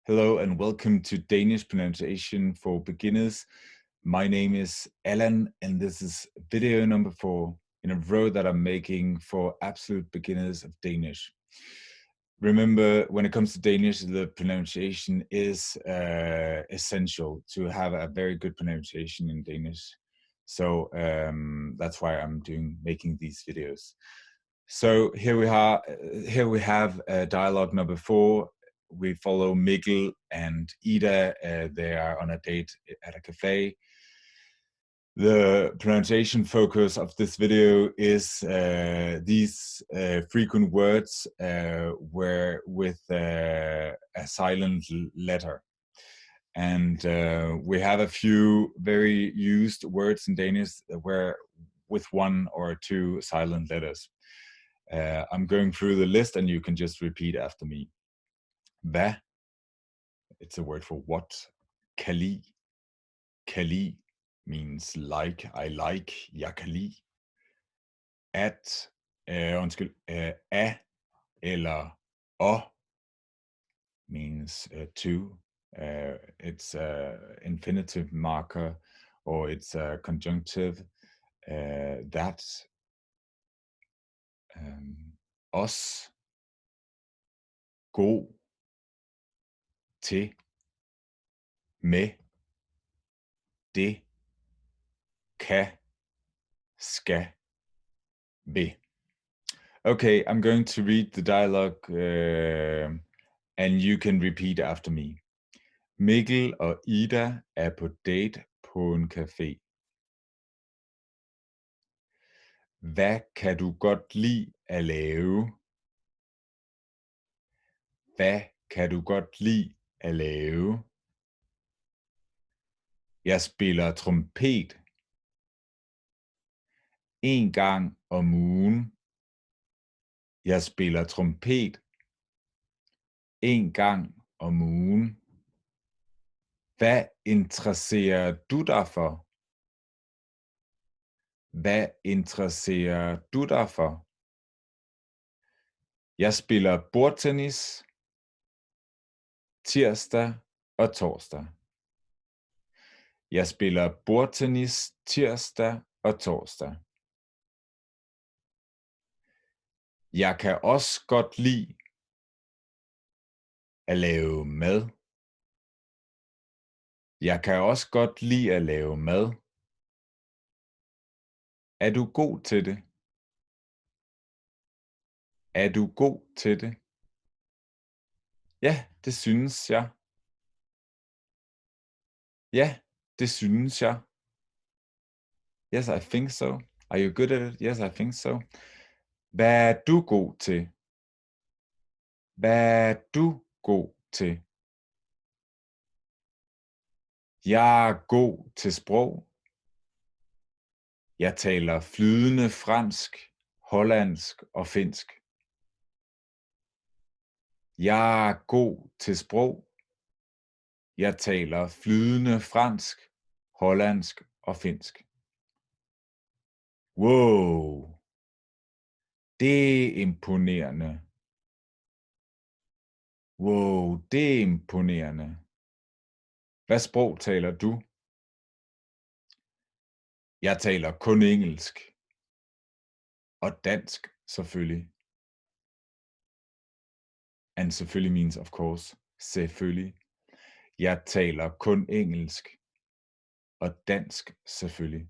Hello and welcome to Danish Pronunciation for Beginners. My name is Alan and this is video number 4 in a row that I'm making for absolute beginners of Danish. Remember, when it comes to Danish, the pronunciation is essential to have a very good pronunciation in Danish. So that's why I'm making these videos. So here we have dialogue number 4. We follow Mikkel and Ida. They are on a date at a cafe. The pronunciation focus of this video is these frequent words with a silent letter. And we have a few very used words in Danish where with 1 or 2 silent letters. I'm going through the list and you can just repeat after me. Hvad, it's a word for what. Kan lide. Kan lide means like, I like, jeg kan lide. At, af eller og means to. It's a infinitive marker or it's a conjunctive. That. Også. God. Til. Med. Det. Kan. Skal. Vil. Okay, I'm going to read the dialogue and you can repeat after me. Mikkel og Ida er på date på en café. Hvad kan du godt lide at lave? Hvad kan du godt lide at lave? Jeg spiller trompet. En gang om ugen. Jeg spiller trompet. En gang om ugen. Hvad interesserer du dig for? Hvad interesserer du dig for? Jeg spiller bordtennis tirsdag og torsdag. Jeg spiller bordtennis tirsdag og torsdag. Jeg kan også godt lide at lave mad. Jeg kan også godt lide at lave mad. Er du god til det? Er du god til det? Ja, det synes jeg. Ja, det synes jeg. Yes, I think so. Are you good at it? Yes, I think so. Hvad er du god til? Hvad er du god til? Jeg er god til sprog. Jeg taler flydende fransk, hollandsk og finsk. Jeg er god til sprog. Jeg taler flydende fransk, hollandsk og finsk. Wow! Det er imponerende. Wow, det er imponerende. Hvad sprog taler du? Jeg taler kun engelsk. Og dansk, selvfølgelig. And selvfølgelig means of course. Selvfølgelig. Jeg taler kun engelsk. Og dansk, selvfølgelig.